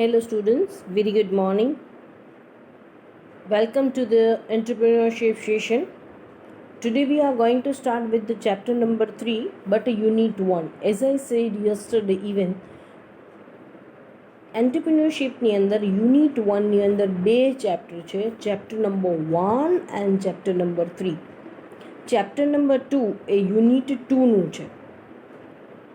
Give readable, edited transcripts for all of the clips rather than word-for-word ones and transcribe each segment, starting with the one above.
Hello, students. Very good morning. Welcome to the entrepreneurship session. Today we are going to start with the chapter number 3, but unit 1. As I said yesterday, even entrepreneurship ની અંદર unit 1 ની અંદર બે chapter છે, chapter number 1 and chapter number 3. Chapter number 2 A unit 2 નું છે.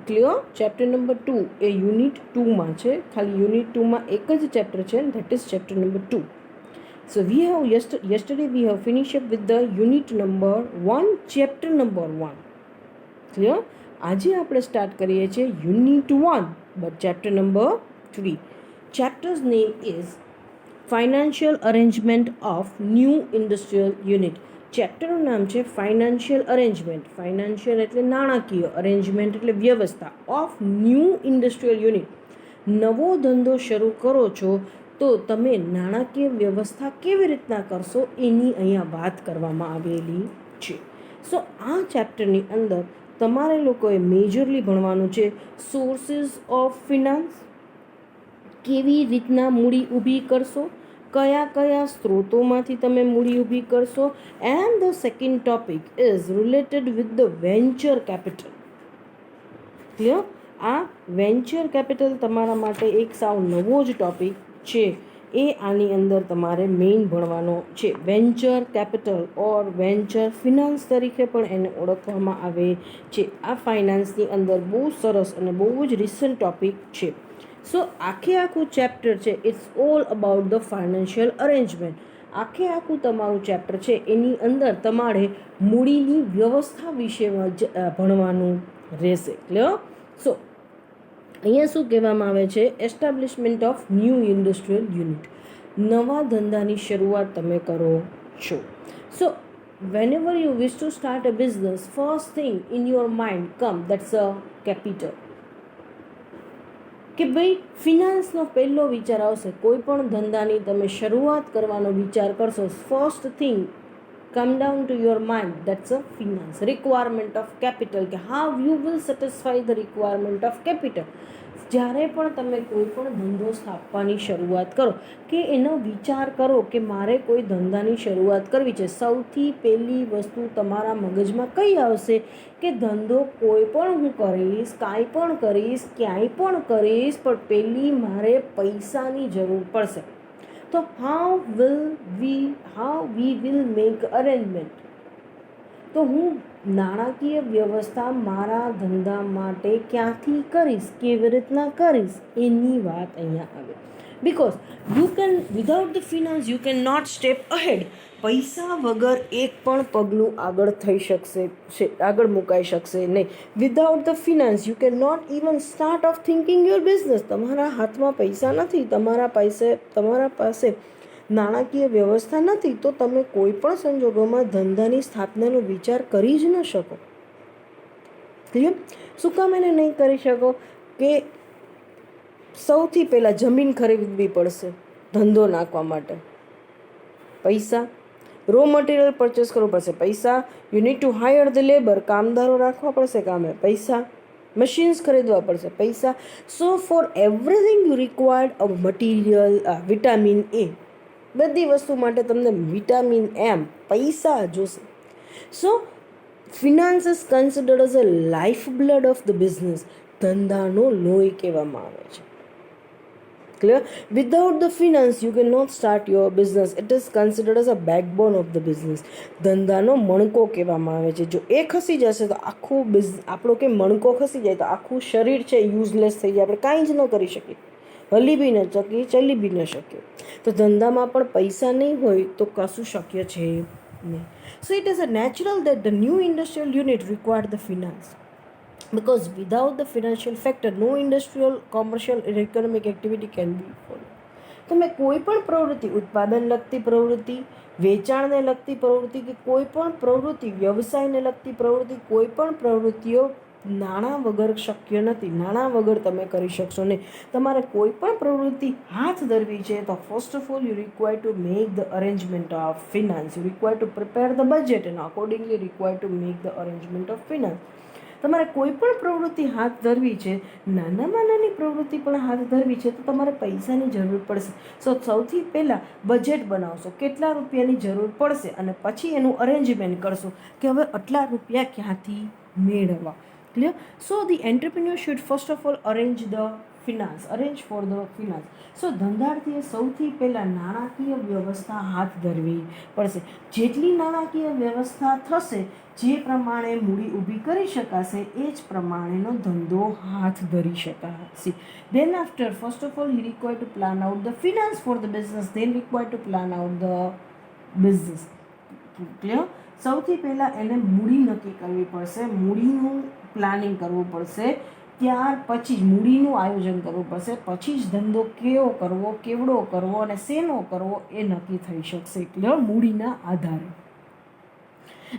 Clear? Chapter number 2 એ unit 2 માં છે. ખાલી યુનિટ 2 માં એક જ ચેપ્ટર છે, that is chapter number 2. So we have yesterday we have finished up with the unit number 1, chapter number 1. Clear? આજે આપણે સ્ટાર્ટ કરીએ છીએ unit 1, but chapter number 3. Chapter's name is Financial Arrangement of New Industrial Unit. ચેપ્ટરનું નામ છે financial arrangement. Financial એટલે નાણાકીય, arrangement એટલે વ્યવસ્થા, ઓફ ન્યૂ ઇન્ડસ્ટ્રીયલ યુનિટ. નવો ધંધો શરૂ કરો છો તો તમે નાણાકીય વ્યવસ્થા કેવી રીતના કરશો એની અહીંયા વાત કરવામાં આવેલી છે. સો આ ચેપ્ટરની અંદર તમારે લોકોએ મેજરલી ભણવાનું છે સોર્સિસ ઓફ ફિનાન્સ, કેવી રીતના મૂડી ઊભી કરશો, કયા કયા સ્ત્રોતોમાંથી તમે મૂડી ઊભી કરશો, and the second topic is related with the venture capital. Clear? આ વેન્ચર કેપિટલ તમારા માટે એક સાવ નવો જ ટોપિક છે. એ આની અંદર તમારે મેઇન ભણવાનો છે. વેન્ચર કેપિટલ ઓર વેન્ચર ફિનાન્સ તરીકે પણ એને ઓળખવામાં આવે છે. આ ફાઇનાન્સની અંદર બહુ સરસ અને બહુ જ રિસન્ટ ટોપિક છે. સો આખું ચેપ્ટર છે it's all about the financial arrangement. આખું તમારું ચેપ્ટર છે એની અંદર તમારે મૂડીની વ્યવસ્થા વિશે ભણવાનું રહેશે. ક્લિયર? સો અહીંયા શું કહેવામાં આવે છે? Establishment of new industrial unit. નવા ધંધાની શરૂઆત તમે કરો છો. સો whenever you wish to start a business, first thing in your mind come that's a capital. કે ભાઈ ફિનાન્સનો પહેલો વિચાર આવશે. કોઈ પણ ધંધાની તમે શરૂઆત કરવાનો વિચાર કરશો, first thing come down to your mind that's a finance, requirement of capital, કે how you will satisfy the requirement of capital. જ્યારે પણ તમે કોઈ પણ ધંધો સ્થાપવાની શરૂઆત કરો કે એનો વિચાર કરો કે મારે કોઈ ધંધાની શરૂઆત કરવી છે, સૌથી પહેલી વસ્તુ તમારા મગજમાં કઈ આવશે કે ધંધો કોઈ પણ હું કરીશ, કાંઈ પણ કરીશ, ક્યાંય પણ કરીશ, પણ પહેલી મારે પૈસાની જરૂર પડશે. તો how we will make arrangement. તો હું નાણાકીય વ્યવસ્થા મારા ધંધા માટે ક્યાંથી કરીશ, કેવી રીતના કરીશ એની વાત અહીંયા આવે. Because you can without the finance you can not step ahead. પૈસા વગર એક પણ પગલું આગળ મુકાઈ શકશે નહીં. Without the finance you can not even start of thinking your business. તમારા હાથમાં પૈસા નથી, તમારા પાસે નાણાકીય વ્યવસ્થા નથી, તો તમે કોઈ પણ સંજોગોમાં ધંધાની સ્થાપનાનો વિચાર કરી જ ન શકો. ક્લિયર? શું કામ એને નહીં કરી શકો? કે સૌથી પહેલાં જમીન ખરીદવી પડશે ધંધો નાખવા માટે, પૈસા. રો મટીરિયલ પરચેસ કરવું પડશે, પૈસા. You need to hire the labour, કામદારો રાખવા પડશે કામે, પૈસા. મશીન્સ ખરીદવા પડશે, પૈસા. So for everything you required a material, vitamin A, બધી વસ્તુ માટે તમને વિટામિન એમ, પૈસા જોશે. So finance is considered as a life blood of the business. ધંધાનો લોહી કહેવામાં આવે છે. Clear? Without the finance you can not start your business. It is considered as a backbone of the business. ધંધાનો મણકો કહેવામાં આવે છે. જો એ ખસી જશે તો આખું આપણો કે મણકો ખસી જાય તો આખું શરીર છે યુઝલેસ થઈ જાય, આપણે કાંઈ જ ન કરી શકીએ, હલી બી ન શકીએ, ચલી બી ન શકીએ. તો ધંધામાં પણ પૈસા નહીં હોય તો કશું શક્ય છે નહીં. So it is a natural that the new industrial unit required the finance, because without the financial factor no industrial, commercial or economic activity can be followed. તમે કોઈ પણ પ્રવૃત્તિ, ઉત્પાદન લગતી પ્રવૃત્તિ, વેચાણને લગતી પ્રવૃત્તિ, કે કોઈ પણ પ્રવૃત્તિ, વ્યવસાયને લગતી પ્રવૃત્તિ, કોઈ પણ પ્રવૃત્તિઓ નાણાં વગર શક્ય નથી. નાણાં વગર તમે કરી શકશો નહીં. તમારે કોઈ પણ પ્રવૃત્તિ હાથ ધરવી છે તો first of all you require to make the arrangement of finance. You require to prepare the budget and accordingly require to make the arrangement of finance. તમારે કોઈ પણ પ્રવૃત્તિ હાથ ધરવી છે, નાનામાં નાની પ્રવૃત્તિ પણ હાથ ધરવી છે, તો તમારે પૈસાની જરૂર પડશે. સૌથી પહેલાં બજેટ બનાવશો, કેટલા રૂપિયાની જરૂર પડશે, અને પછી એનું અરેન્જમેન્ટ કરશો કે હવે આટલા રૂપિયા ક્યાંથી મેળવવા. Clear? So the entrepreneur should first of all arrange for the finance. So ધંધાર્થીએ સૌથી પહેલાં નાણાકીય વ્યવસ્થા હાથ ધરવી પડશે. જેટલી નાણાકીય વ્યવસ્થા થશે, જે પ્રમાણે મૂડી ઊભી કરી શકાશે, એ જ પ્રમાણેનો ધંધો હાથ ધરી શકાશે. Then after, first of all, he required to plan out the finance for the business, then required to plan out the business. Clear? સૌથી પહેલાં એને મૂડી નક્કી કરવી પડશે, મૂડીનું પ્લાનિંગ કરવું પડશે, ત્યાર પછી જ મૂડીનું આયોજન કરવું પડશે, પછી જ ધંધો કેવો કરવો, કેવડો કરવો અને શેનો કરવો એ નક્કી થઈ શકશે. ક્લિયર? મૂડીના આધારે.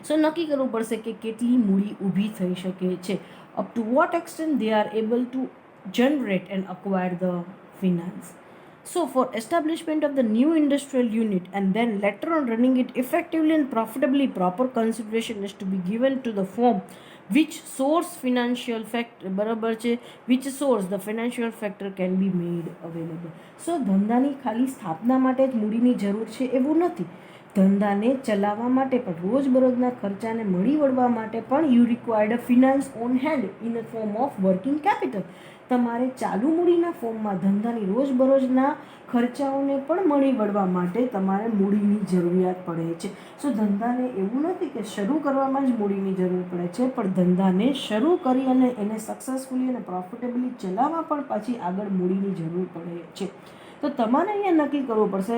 સો નક્કી કરવું પડશે કે કેટલી મૂડી ઊભી થઈ શકે છે, up to what extent they are able to generate and acquire the finance. So for establishment of the new industrial unit and then later on running it effectively and profitably, proper consideration is to be given to the firm which source financial factor બરાબર છે, which source the financial factor can be made available. So ધંધાની ખાલી સ્થાપના માટે જ મૂડીની જરૂર છે એવું નથી. ધંધાને ચલાવવા માટે પણ, રોજબરોજના ખર્ચાને મળી વળવા માટે પણ you required a finance on hand in a form of working capital. તમારે ચાલુ મૂડીના ફોર્મમાં ધંધાની રોજબરોજના ખર્ચાઓને પણ મળી વળવા માટે તમારે મૂડીની જરૂરિયાત પડે છે. સો ધંધાને એવું નથી કે શરૂ કરવામાં જ મૂડીની જરૂર પડે છે, પણ ધંધાને શરૂ કરી અને એને સક્સેસફુલી અને પ્રોફિટેબલી ચલાવવા પણ પાછી આગળ મૂડીની જરૂર પડે છે. તો તમારે અહીંયા નક્કી કરવું પડશે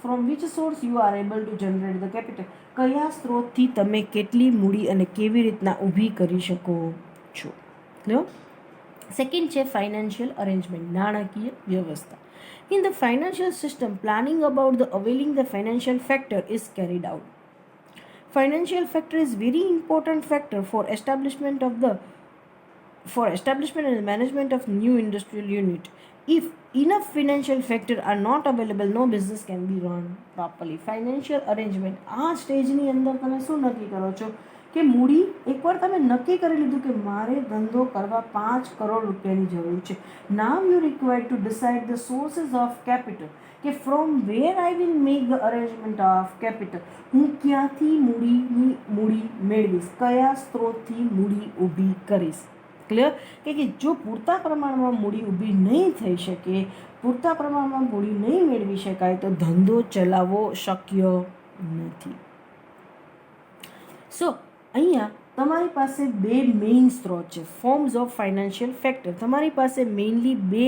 from which source you are able to generate the capital. કયા સ્ત્રોતથી તમે કેટલી મૂડી અને કેવી રીતના ઊભી કરી શકો છો. લો, સેકન્ડ છે ફાઇનાન્શિયલ અરેન્જમેન્ટ, નાણાકીય વ્યવસ્થા. In the financial system, planning about the availing the financial factor is carried out. Financial factor is very important factor for establishment and management of new industrial unit. If enough financial factor are not available, no business can be run properly. Financial arrangement આ સ્ટેજની અંદર તમે શું નક્કી કરો છો કે મૂડી એકવાર તમે નક્કી કરી લીધું કે મારે ધંધો કરવા 5 કરોડ રૂપિયાની જરૂર છે. Now you required to decide the sources of capital, કે from where I will make the arrangement of capital. હું ક્યાંથી મૂડી મેળવીશ, કયા સ્ત્રોતથી મૂડી ઊભી કરીશ. ક્લિયર? કે જો પૂરતા પ્રમાણમાં મૂડી ઊભી નહીં થઈ શકે, પૂરતા પ્રમાણમાં મૂડી નહીં મેળવી શકાય, તો ધંધો ચલાવવો શક્ય નથી. સો અહીંયા તમારી પાસે બે મેઇન સ્ત્રોત છે, ફોર્મ્સ ઓફ ફાઇનાન્શિયલ ફેક્ટર. તમારી પાસે મેઇનલી બે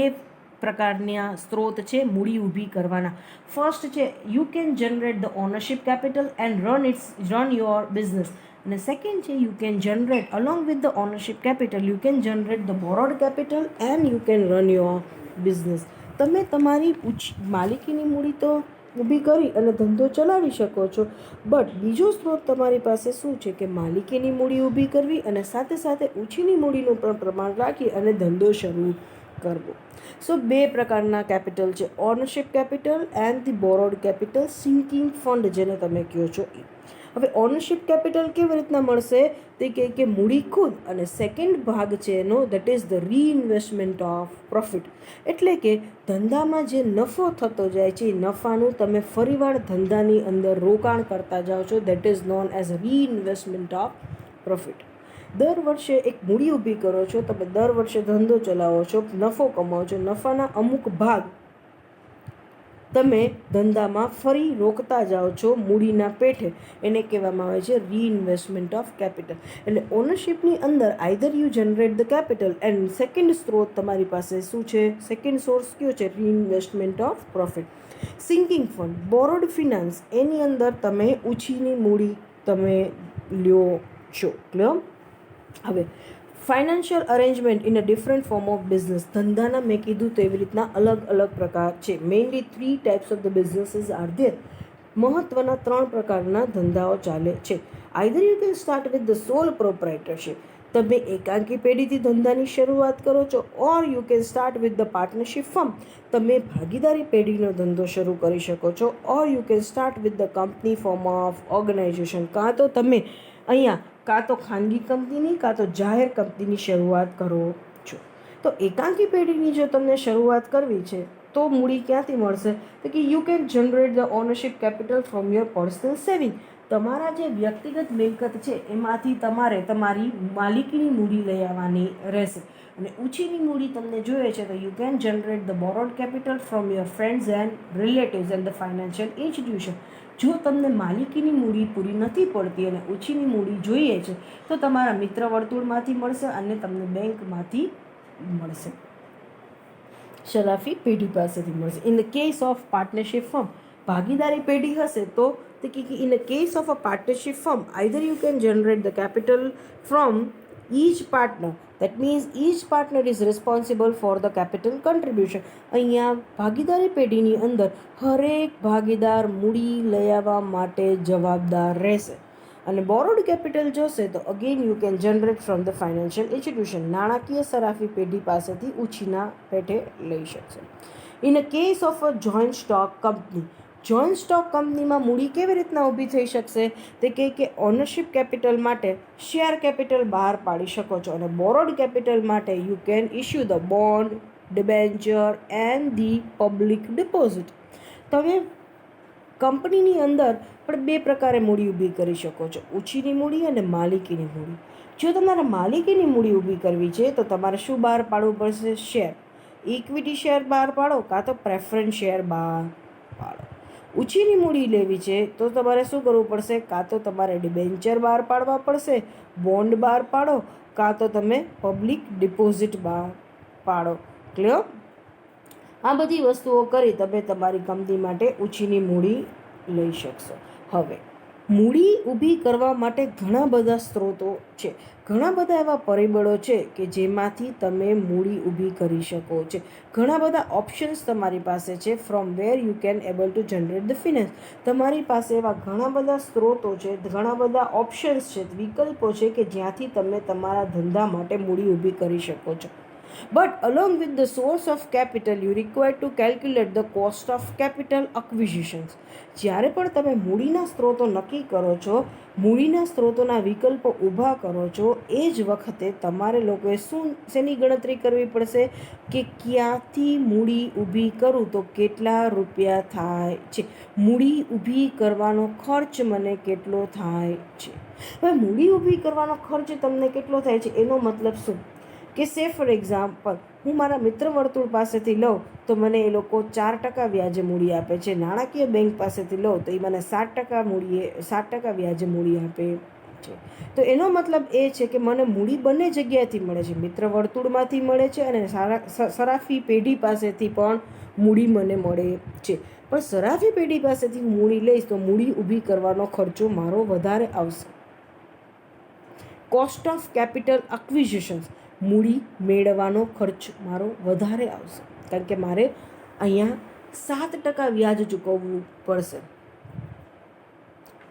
પ્રકારના સ્ત્રોત છે મૂડી ઊભી કરવાના. ફર્સ્ટ છે you can generate the ownership capital and run your business. અને સેકન્ડ છે you can generate along with the ownership capital you can generate the borrowed capital and you can run your business. તમે તમારી માલિકીની મૂડી તો ઊભી કરી અને ધંધો ચલાવી શકો છો, બટ બીજો સ્ત્રોત તમારી પાસે શું છે કે માલિકીની મૂડી ઊભી કરવી અને સાથે સાથે ઓછીની મૂડીનું પણ પ્રમાણ રાખી અને ધંધો શરૂ કરવો. સો બે પ્રકારના કેપિટલ છે, ownership capital and the borrowed capital, sinking fund જેને તમે કહો છો એ. હવે ઓનરશિપ કેપિટલ કેવી રીતના મળશે તે કે મૂડી ખુદ, અને સેકન્ડ ભાગ છે એનો that is the reinvestment of profit. એટલે કે ધંધામાં જે નફો થતો જાય છે એ નફાનું તમે ફરીવાર ધંધાની અંદર રોકાણ કરતા જાઓ છો, that is known as reinvestment of profit. દર વર્ષે એક મૂડી ઊભી કરો છો, તમે દર વર્ષે ધંધો ચલાવો છો, નફો કમાવો છો, નફાના અમુક ભાગ તમે ધંધામાં ફરી રોકતા જાઓ છો મૂડીના પેઠે, એને કહેવામાં આવે છે રીઇન્વેસ્ટમેન્ટ ઓફ કેપિટલ. એટલે ઓનરશિપની અંદર either you generate the capital and second સ્ત્રોત તમારી પાસે શું છે, સેકન્ડ સોર્સ કયો છે, reinvestment of profit. Sinking fund, borrowed finance, એની અંદર તમે ઓછીની મૂડી તમે લ્યો છો. ક્લિયર? હવે financial arrangement in a different form of business. ધંધાના મેં કીધું તો એવી રીતના અલગ અલગ પ્રકાર છે. Mainly 3 types of the businesses are there. મહત્ત્વના 3 પ્રકારના ધંધાઓ ચાલે છે. Either you can start with the sole proprietorship, તમે એકાંકી પેઢીથી ધંધાની શરૂઆત કરો છો, or you can start with the partnership firm, તમે ભાગીદારી પેઢીનો ધંધો શરૂ કરી શકો છો, or you can start with the company form of organisation, કાં તો તમે અહીંયા કાં તો ખાનગી કંપનીની કાં તો જાહેર કંપનીની શરૂઆત કરો છો. તો એકાંકી પેઢીની જો તમને શરૂઆત કરવી છે તો મૂડી ક્યાંથી મળશે? તો કે you can generate the ownership capital from your personal saving. તમારા જે વ્યક્તિગત મિલકત છે એમાંથી તમારે તમારી માલિકીની મૂડી લઈ આવવાની રહેશે. અને ઉછીની મૂડી તમને જોઈએ છે તો you can generate the borrowed capital from your friends and relatives and the financial institution. જો તમને માલિકીની મૂડી પૂરી નથી પડતી અને ઓછીની મૂડી જોઈએ છે તો તમારા મિત્ર વર્તુળમાંથી મળશે અને તમને બેંકમાંથી મળશે, શરાફી પેઢી પાસેથી મળશે. In the case of partnership firm, ભાગીદારી પેઢી હશે તો in the case of a partnership firm either you can generate the capital from each partner. That means each partner is responsible for the capital contribution. અહીંયા ભાગીદારી પેઢીની અંદર હરેક ભાગીદાર મૂડી લઈ આવવા માટે જવાબદાર રહેશે. અને બોરોડ કેપિટલ જોશે તો again you can generate from the financial institution. નાણાકીય સરાફી પેઢી પાસેથી ઉછીના પેટે લઈ શકશે. In a case of a joint stock company, joint stock કંપનીમાં મૂડી કેવી રીતના ઊભી થઈ શકશે? તે કે ઓનરશિપ કેપિટલ માટે શેર કેપિટલ બહાર પાડી શકો છો અને બોરોડ કેપિટલ માટે you can issue the bond, debenture and the public deposit. તમે કંપનીની અંદર પણ બે પ્રકારે મૂડી ઊભી કરી શકો છો, ઉછીની મૂડી અને માલિકીની મૂડી. જો તમારે માલિકીની મૂડી ઊભી કરવી છે તો તમારે શું બહાર પાડવું પડશે? શેર, ઇક્વિટી શેર બહાર પાડો કાં તો પ્રેફરન્સ શેર બહાર પાડો. ઉછીની મૂડી લેવી છે તો તમારે શું કરવું પડશે? કાં તો તમારે ડિબેન્ચર બહાર પાડવા પડશે, બોન્ડ બહાર પાડો કાં તો તમે પબ્લિક ડિપોઝિટ બહાર પાડો. ક્લિયર? આ બધી વસ્તુઓ કરી તમે તમારી કંપની માટે ઉછીની મૂડી લઈ શકશો. હવે મૂડી ઊભી કરવા માટે ઘણા બધા સ્ત્રોતો છે, ઘણા બધા એવા પરિબળો છે કે જેમાંથી તમે મૂડી ઊભી કરી શકો છો. ઘણા બધા ઓપ્શન્સ તમારી પાસે છે from where you can able to generate the finance. તમારી પાસે એવા ઘણા બધા સ્ત્રોતો છે, ઘણા બધા ઓપ્શન્સ છે, વિકલ્પો છે કે જ્યાંથી તમે તમારા ધંધા માટે મૂડી ઊભી કરી શકો છો. But along with the source of capital, you require to calculate the cost of capital acquisitions. જ્યારે પણ તમે મૂડીના સ્ત્રોતો નક્કી કરો છો, મૂડીના સ્ત્રોતોના વિકલ્પો ઊભા કરો છો, એ જ વખતે તમારે લોકોએ શેની ગણતરી કરવી પડશે કે ક્યાંથી મૂડી ઊભી કરું તો કેટલા રૂપિયા થાય છે, મૂડી ઊભી કરવાનો ખર્ચ મને કેટલો થાય છે. હવે મૂડી ઊભી કરવાનો ખર્ચ તમને કેટલો થાય છે એનો મતલબ શું? કે સે ફોર એક્ઝામ્પલ હું મારા મિત્ર વર્તુળ પાસેથી લઉં તો મને એ લોકો 4% વ્યાજે મૂડી આપે છે, નાણાકીય બેંક પાસેથી લઉં તો એ મને 7% વ્યાજે મૂડી આપે છે. તો એનો મતલબ એ છે કે મને મૂડી બંને જગ્યાએથી મળે છે, મિત્ર વર્તુળમાંથી મળે છે અને સરાફી પેઢી પાસેથી પણ મૂડી મને મળે છે. પણ સરાફી પેઢી પાસેથી મૂડી લઈશ તો મૂડી ઊભી કરવાનો ખર્ચો મારો વધારે આવશે. કોસ્ટ ઓફ કેપિટલ અક્વિઝિશન્સ, મૂડી મેળવવાનો ખર્ચ મારો વધારે આવશે, કારણ કે મારે અહીંયા 7% વ્યાજ ચૂકવવું પડશે.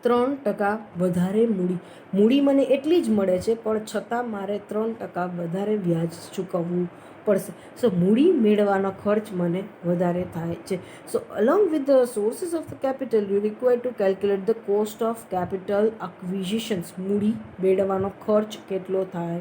3% વધારે મૂડી મને એટલી જ મળે છે પણ છતાં મારે 3% વધારે વ્યાજ ચૂકવવું પડશે. સો મૂડી મેળવવાનો ખર્ચ મને વધારે થાય છે. So along with the sources of the capital you require to calculate the cost of capital acquisitions. મૂડી મેળવવાનો ખર્ચ કેટલો થાય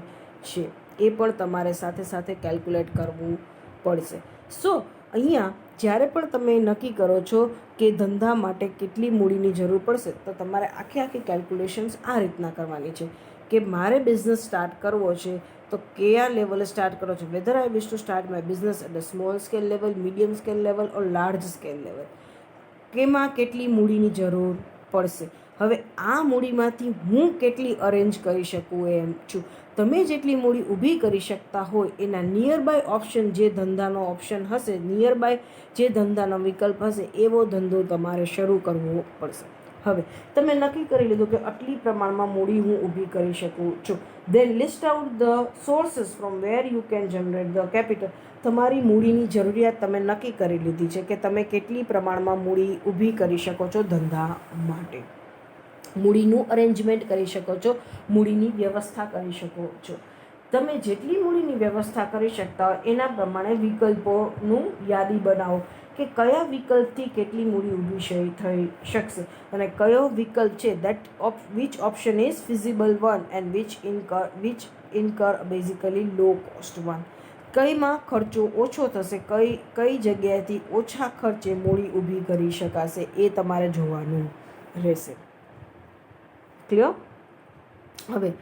છે એ પણ તમારે સાથે સાથે કેલ્ક્યુલેટ કરવું પડશે. સો અહીંયા જ્યારે પણ તમે નક્કી કરો છો કે ધંધા માટે કેટલી મૂડીની જરૂર પડશે તો તમારે આખી કેલ્ક્યુલેશન્સ આ રીતના કરવાની છે કે મારે બિઝનેસ સ્ટાર્ટ કરવો છે તો કયા લેવલે સ્ટાર્ટ કરો છો, whether I wish to start my business at a small scale level, medium scale level or large scale level, કેમાં કેટલી મૂડીની જરૂર પડશે. હવે આ મૂડીમાંથી હું કેટલી અરેન્જ કરી શકું એમ છું. તમે જેટલી મૂડી ઊભી કરી શકતા હોય એના નિયર બાય ઓપ્શન, જે ધંધાનો ઓપ્શન હશે, નિયર બાય જે ધંધાનો વિકલ્પ હશે એવો ધંધો તમારે શરૂ કરવો પડશે. હવે તમે નક્કી કરી લીધું કે આટલી પ્રમાણમાં મૂડી હું ઊભી કરી શકું છું, then list out the sources from where you can generate the capital. તમારી મૂડીની જરૂરિયાત તમે નક્કી કરી લીધી છે કે તમે કેટલી પ્રમાણમાં મૂડી ઊભી કરી શકો છો ધંધા માટે, મૂડીનું અરેન્જમેન્ટ કરી શકો છો, મૂડીની વ્યવસ્થા કરી શકો છો. તમે જેટલી મૂડીની વ્યવસ્થા કરી શકતા હોય એના પ્રમાણે વિકલ્પોનું યાદી બનાવો કે કયા વિકલ્પથી કેટલી મૂડી ઊભી થઈ શકશે અને કયો વિકલ્પ છે that which option is feasible one and which incur basically low cost one. કઈમાં ખર્ચો ઓછો થશે, કઈ જગ્યાએથી ઓછા ખર્ચે મૂડી ઊભી કરી શકાશે એ તમારે જોવાનું રહેશે. ક્લિયર? હવે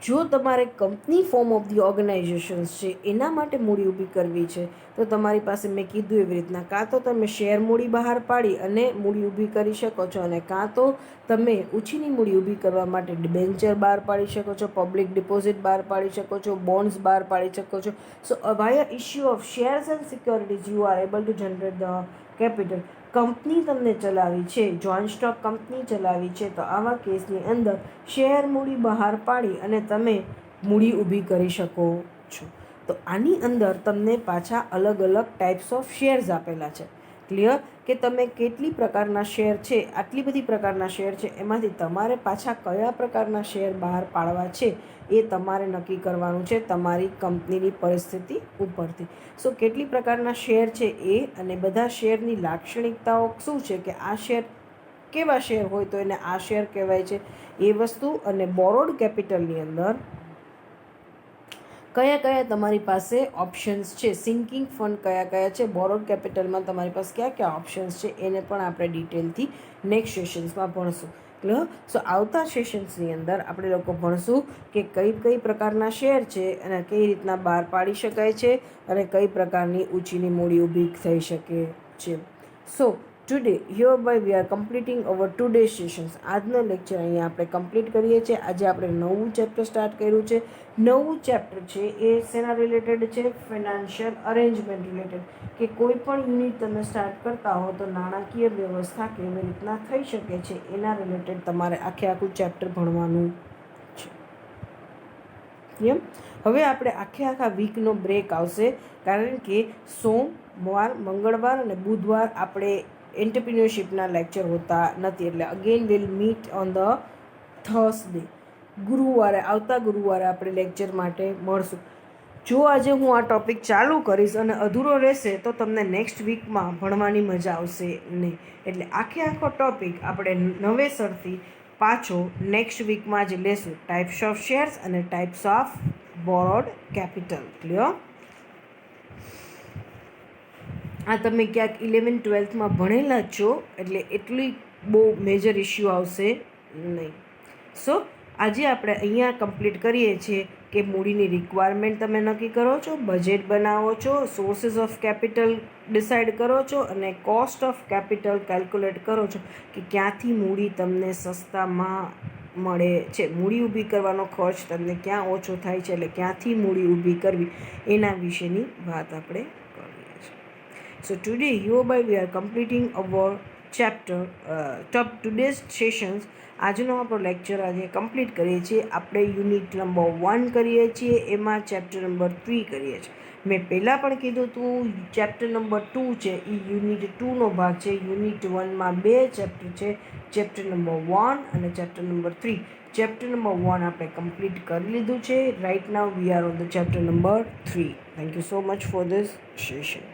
જો તમારે company form of the organisations છે એના માટે મૂડી ઊભી કરવી છે તો તમારી પાસે મેં કીધું એવી રીતના કાં તો તમે શેર મૂડી બહાર પાડી અને મૂડી ઊભી કરી શકો છો અને કાં તો તમે ઓછીની મૂડી ઊભી કરવા માટે ડિબેન્ચર બહાર પાડી શકો છો, પબ્લિક ડિપોઝિટ બહાર પાડી શકો છો, બોન્ડ્સ બહાર પાડી શકો છો. So via issue of shares and securities you are able to generate the capital. Company તમને ચલાવી છે, જોઈન્ટ સ્ટોક કંપની ચલાવી છે, તો આવા કેસની અંદર શેર મૂડી બહાર પાડી અને તમે મૂડી ઊભી કરી શકો છો. તો આની અંદર તમને પાછા અલગ અલગ ટાઈપ્સ ઓફ શેર્સ આપેલા છે. ક્લિયર? કે તમે કેટલી પ્રકારના શેર છે, આટલી બધી પ્રકારના શેર છે, એમાંથી તમારે પાછા કયા પ્રકારના શેર બહાર પાડવા છે એ તમારે નક્કી કરવાનું છે તમારી કંપનીની પરિસ્થિતિ ઉપરથી. સો કેટલી પ્રકારના શેર છે એ અને બધા શેરની લાક્ષણિકતાઓ શું છે કે આ શેર કેવા શેર હોય તો એને આ શેર કહેવાય છે એ વસ્તુ, અને બોરોડ કેપિટલની અંદર કયા કયા તમારી પાસે ઓપ્શન્સ છે, સિંકિંગ ફંડ કયા કયા છે, બોરોડ કેપિટલમાં તમારી પાસે કયા કયા ઓપ્શન્સ છે એને પણ આપણે ડિટેલથી નેક્સ્ટ સેશન્સમાં ભણશું. ક્લિયર? સો આવતા સેશન્સની અંદર આપણે લોકો ભણશું કે કઈ પ્રકારના શેર છે અને કઈ રીતના બહાર પાડી શકાય છે અને કઈ પ્રકારની ઊંચીની મૂડી ઊભી થઈ શકે છે. So today hereby we are completing our today sessions. આજનો લેક્ચર અહીંયા આપણે કમ્પ્લીટ કરીએ છીએ. આજે આપણે નવું ચેપ્ટર સ્ટાર્ટ કર્યું છે. નવું ચેપ્ટર છે એ શેના રિલેટેડ છે? Financial arrangement related. કે કોઈ પણ યુનિટ તમે સ્ટાર્ટ કરતા હો તો નાણાકીય વ્યવસ્થા કેવી રીતના થઈ શકે છે એના રિલેટેડ તમારે આખું ચેપ્ટર ભણવાનું છે. એમ હવે આપણે આખા વીકનો બ્રેક આવશે કારણ કે સોમવાર, મંગળવાર અને બુધવાર આપણે એન્ટરપ્રિન્યોરશિપના લેક્ચર હોતા નથી. એટલે again will meet on the Thursday. આવતા ગુરુવારે આપણે લેક્ચર માટે મળશું. જો આજે હું આ ટૉપિક ચાલુ કરીશ અને અધૂરો રહેશે તો તમને નેક્સ્ટ વીકમાં ભણવાની મજા આવશે નહીં. એટલે આખો ટૉપિક આપણે નવેસરથી પાછો નેક્સ્ટ વીકમાં જ લેશું. ટાઈપ્સ ઓફ શેર્સ અને types of borrowed capital. Clear? આ તમે ક્યાંક 11-12માં ભણેલા જ છો એટલે એટલી બહુ મેજર ઇસ્યુ આવશે નહીં. સો આજે આપણે અહીંયા કમ્પ્લીટ કરીએ છીએ કે મૂડીની રિક્વાયરમેન્ટ તમે નક્કી કરો છો, બજેટ બનાવો છો, સોર્સિસ ઓફ કેપિટલ ડિસાઇડ કરો છો અને કોસ્ટ ઓફ કેપિટલ કેલ્ક્યુલેટ કરો છો કે ક્યાંથી મૂડી તમને સસ્તામાં મળે છે. મૂડી ઊભી કરવાનો ખર્ચ તમને ક્યાં ઓછો થાય છે એટલે ક્યાંથી મૂડી ઊભી કરવી એના વિશેની વાત આપણે કરીએ છીએ. So today hereby we are completing our chapter today's sessions. આજનો આપણો લેક્ચર આજે કમ્પ્લીટ કરીએ છીએ. આપણે યુનિટ નંબર 1 કરીએ છીએ, એમાં ચેપ્ટર નંબર 3 કરીએ છીએ. મેં પહેલાં પણ કીધું હતું ચેપ્ટર નંબર 2 છે એ યુનિટ 2નો ભાગ છે. યુનિટ 1માં 2 ચેપ્ટર છે, ચેપ્ટર નંબર 1 અને ચેપ્ટર નંબર 3. ચેપ્ટર નંબર 1 આપણે કમ્પ્લીટ કરી લીધું છે. Right now we are on the chapter number 3. Thank you so much for this session.